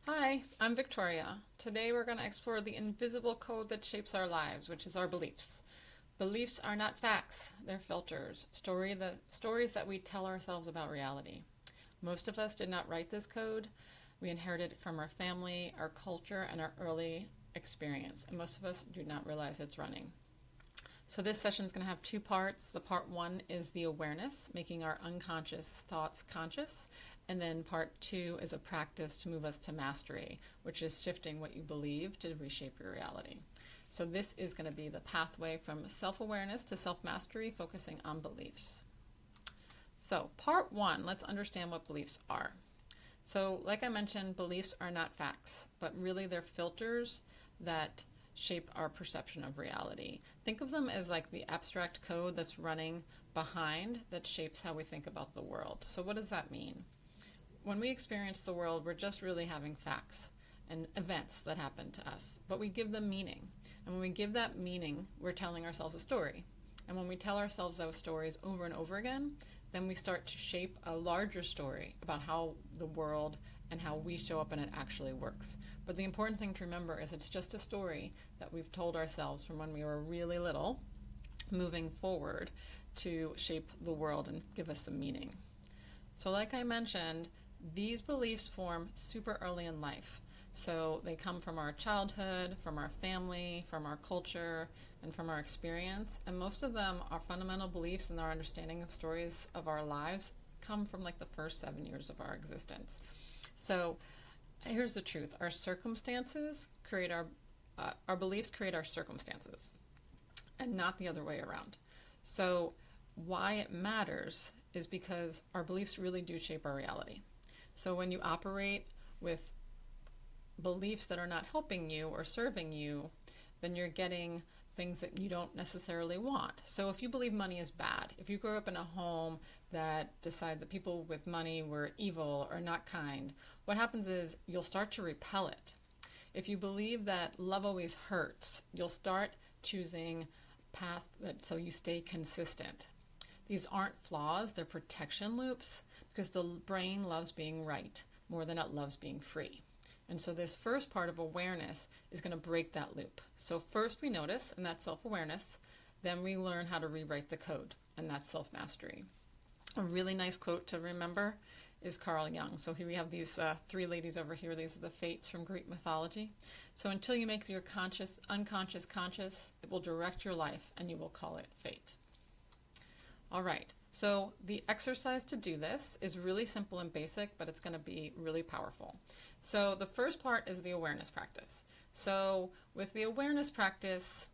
Hi, I'm Victoria. Today we're going to explore the invisible code that shapes our lives, which is our beliefs. Beliefs are not facts, they're filters, stories that we tell ourselves about reality. Most of us did not write this code. We inherited it from our family, our culture, and our early experience, and most of us do not realize it's running. So this session is going to have two parts. The part one is the awareness, making our unconscious thoughts conscious. And then part two is a practice to move us to mastery, which is shifting what you believe to reshape your reality. So this is going to be the pathway from self-awareness to self-mastery, focusing on beliefs. So part one, let's understand what beliefs are. So like I mentioned, beliefs are not facts, but really they're filters that shape our perception of reality. Think of them as like the abstract code that's running behind that shapes how we think about the world. So what does that mean? When we experience the world, we're just really having facts and events that happen to us, but we give them meaning. And when we give that meaning, we're telling ourselves a story. And when we tell ourselves those stories over and over again, then we start to shape a larger story about how the world and how we show up in it actually works. But the important thing to remember is it's just a story that we've told ourselves from when we were really little, moving forward to shape the world and give us some meaning. So like I mentioned, these beliefs form super early in life. So they come from our childhood, from our family, from our culture, and from our experience. And most of them, our fundamental beliefs and our understanding of stories of our lives come from like the first 7 years of our existence. So here's the truth. Our circumstances create our beliefs create our circumstances, and not the other way around. So why it matters is because our beliefs really do shape our reality. So when you operate with beliefs that are not helping you or serving you, then you're getting things that you don't necessarily want. So if you believe money is bad, if you grew up in a home that decided that people with money were evil or not kind, what happens is you'll start to repel it. If you believe that love always hurts, you'll start choosing paths that so you stay consistent. These aren't flaws, they're protection loops, because the brain loves being right more than it loves being free. And so this first part of awareness is going to break that loop. So first we notice, and that's self-awareness. Then we learn how to rewrite the code, and that's self-mastery. A really nice quote to remember is Carl Jung. So here we have these three ladies over here. These are the fates from Greek mythology. So until you make your unconscious conscious, it will direct your life, and you will call it fate. All right. So the exercise to do this is really simple and basic, but it's going to be really powerful. So the first part is the awareness practice. So with the awareness practice,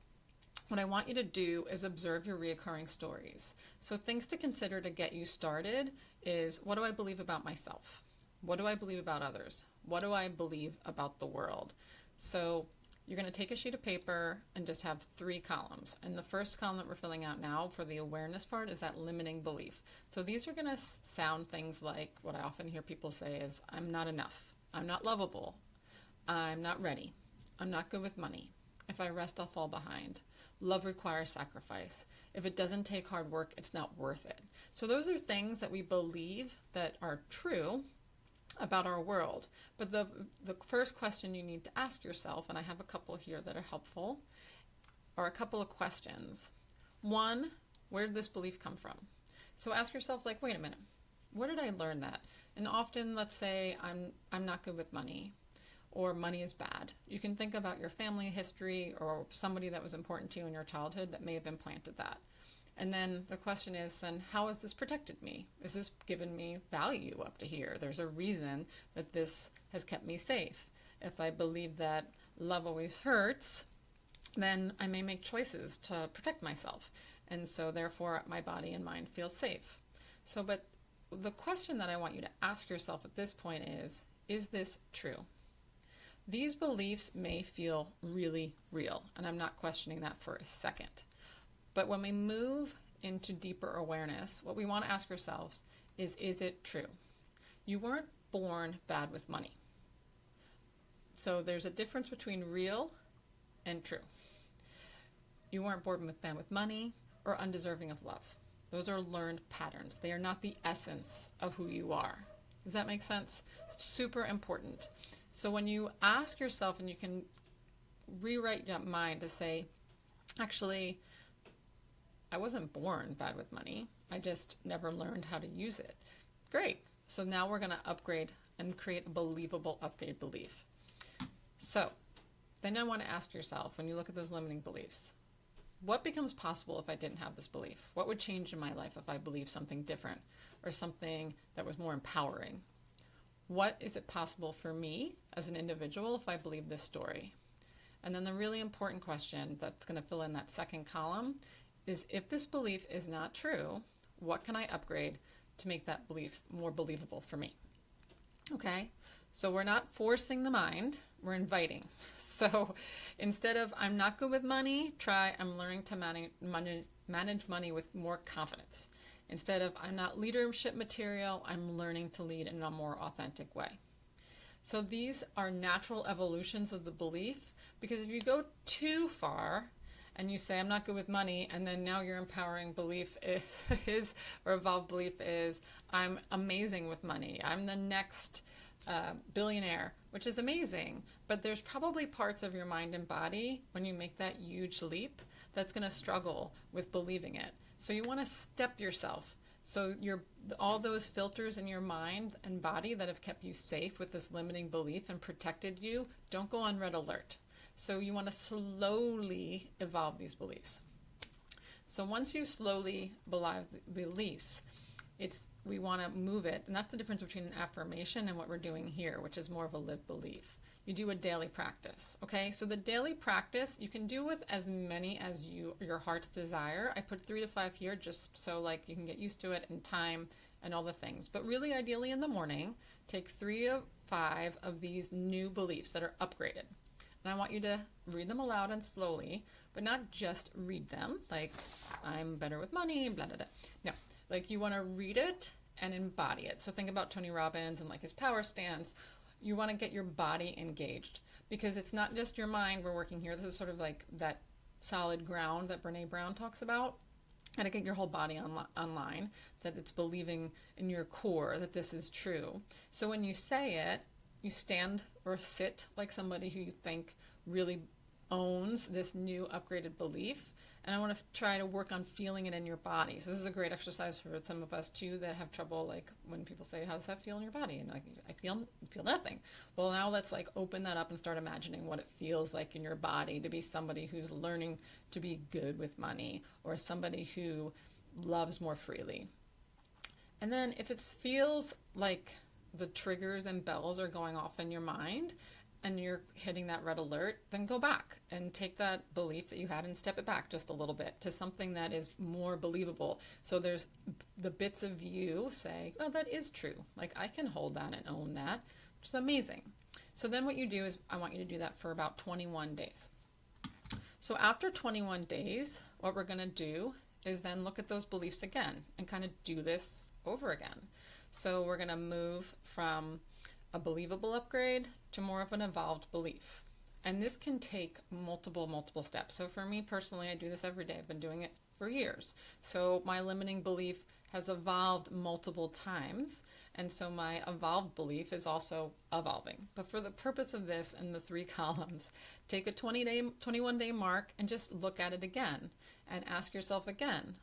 what I want you to do is observe your reoccurring stories. So things to consider to get you started is, what do I believe about myself? What do I believe about others? What do I believe about the world? So you're going to take a sheet of paper and just have 3 columns. And the first column that we're filling out now for the awareness part is that limiting belief. So these are going to sound things like what I often hear people say is, I'm not enough. I'm not lovable. I'm not ready. I'm not good with money. If I rest, I'll fall behind. Love requires sacrifice. If it doesn't take hard work, it's not worth it. So those are things that we believe that are true about our world. But the first question you need to ask yourself, and I have a couple here that are helpful, are a couple of questions. One, where did this belief come from? So ask yourself, like, wait a minute, where did I learn that? And often, let's say I'm not good with money, or money is bad. You can think about your family history or somebody that was important to you in your childhood that may have implanted that. And then the question is, then how has this protected me? Has this given me value up to here? There's a reason that this has kept me safe. If I believe that love always hurts, then I may make choices to protect myself. And so therefore my body and mind feel safe. So, but the question that I want you to ask yourself at this point is this true? These beliefs may feel really real, and I'm not questioning that for a second. But when we move into deeper awareness, what we want to ask ourselves is it true? You weren't born bad with money. So there's a difference between real and true. You weren't born bad with money or undeserving of love. Those are learned patterns. They are not the essence of who you are. Does that make sense? Super important. So when you ask yourself, and you can rewrite your mind to say, actually, I wasn't born bad with money. I just never learned how to use it. Great. So now we're going to upgrade and create a believable upgrade belief. So then I want to ask yourself, when you look at those limiting beliefs, what becomes possible if I didn't have this belief? What would change in my life if I believed something different or something that was more empowering? What is it possible for me as an individual if I believe this story? And then the really important question that's going to fill in that second column is, if this belief is not true, what can I upgrade to make that belief more believable for me? Okay, so we're not forcing the mind, we're inviting. So instead of I'm not good with money, try I'm learning to manage money with more confidence. Instead of I'm not leadership material, I'm learning to lead in a more authentic way. So these are natural evolutions of the belief, because if you go too far and you say I'm not good with money, and then now your empowering belief is or evolved belief is I'm amazing with money, I'm the next billionaire, which is amazing, but there's probably parts of your mind and body when you make that huge leap that's going to struggle with believing it. So you want to step yourself. So all those filters in your mind and body that have kept you safe with this limiting belief and protected you don't go on red alert. So you want to slowly evolve these beliefs. So once you slowly believe beliefs, we want to move it, and that's the difference between an affirmation and what we're doing here, which is more of a lived belief. You do a daily practice, okay? So the daily practice, you can do with as many as your heart's desire. I put 3 to 5 here just so like you can get used to it and time and all the things. But really, ideally in the morning, take 3 or 5 of these new beliefs that are upgraded. And I want you to read them aloud and slowly, but not just read them, like I'm better with money, blah, blah, blah. No, like you want to read it and embody it. So think about Tony Robbins and like his power stance. You want to get your body engaged, because it's not just your mind we're working here. This is sort of like that solid ground that Brene Brown talks about. And to get your whole body online, that it's believing in your core that this is true. So when you say it, you stand or sit like somebody who you think really owns this new upgraded belief. And I want to try to work on feeling it in your body. So this is a great exercise for some of us too that have trouble, like when people say, how does that feel in your body? And like, I feel nothing. Well, now let's like open that up and start imagining what it feels like in your body to be somebody who's learning to be good with money, or somebody who loves more freely. And then if it feels like the triggers and bells are going off in your mind and you're hitting that red alert, then go back and take that belief that you had and step it back just a little bit to something that is more believable. So there's the bits of you say, oh, that is true. Like I can hold that and own that, which is amazing. So then what you do is I want you to do that for about 21 days. So after 21 days, what we're going to do is then look at those beliefs again and kind of do this over again. So we're going to move from a believable upgrade to more of an evolved belief. And this can take multiple steps. So for me personally, I do this every day. I've been doing it for years. So my limiting belief has evolved multiple times. And so my evolved belief is also evolving. But for the purpose of this in the 3 columns, take a 21-day mark and just look at it again and ask yourself again,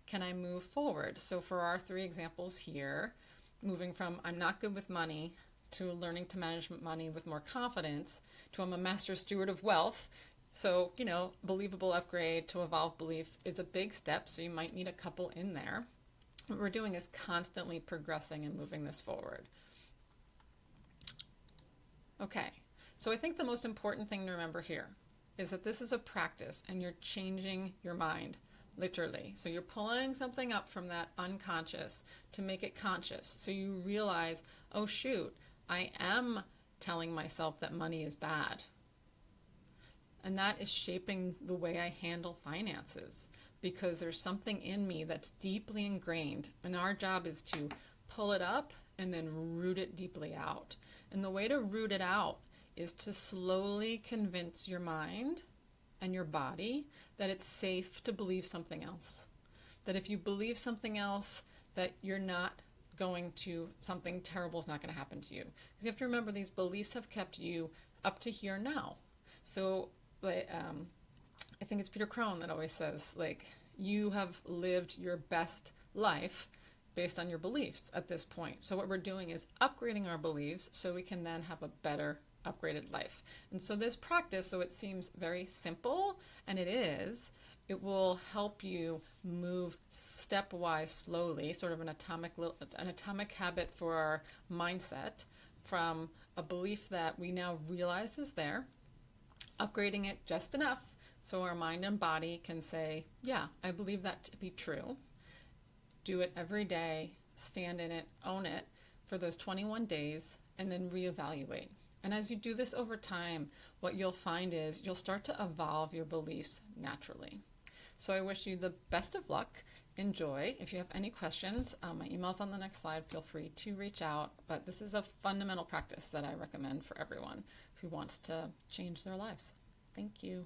can I move forward? So for our 3 examples here, moving from I'm not good with money to learning to manage money with more confidence to I'm a master steward of wealth. So, believable upgrade to evolve belief is a big step. So you might need a couple in there. What we're doing is constantly progressing and moving this forward. Okay. So I think the most important thing to remember here is that this is a practice and you're changing your mind. Literally. So you're pulling something up from that unconscious to make it conscious. So you realize, oh shoot, I am telling myself that money is bad. And that is shaping the way I handle finances, because there's something in me that's deeply ingrained. And our job is to pull it up and then root it deeply out. And the way to root it out is to slowly convince your mind and your body that it's safe to believe something else. That if you believe something else, that you're not something terrible is not going to happen to you. Because you have to remember, these beliefs have kept you up to here now. So I think it's Peter Crone that always says, like, you have lived your best life based on your beliefs at this point. So what we're doing is upgrading our beliefs so we can then have a better upgraded life. And so this practice, so it seems very simple, and it will help you move stepwise, slowly, sort of an atomic habit for our mindset, from a belief that we now realize is there, upgrading it just enough so our mind and body can say, yeah, I believe that to be true. Do it every day, stand in it, own it for those 21 days, and then reevaluate. And as you do this over time, what you'll find is you'll start to evolve your beliefs naturally. So I wish you the best of luck. Enjoy. If you have any questions, my email's on the next slide. Feel free to reach out. But this is a fundamental practice that I recommend for everyone who wants to change their lives. Thank you.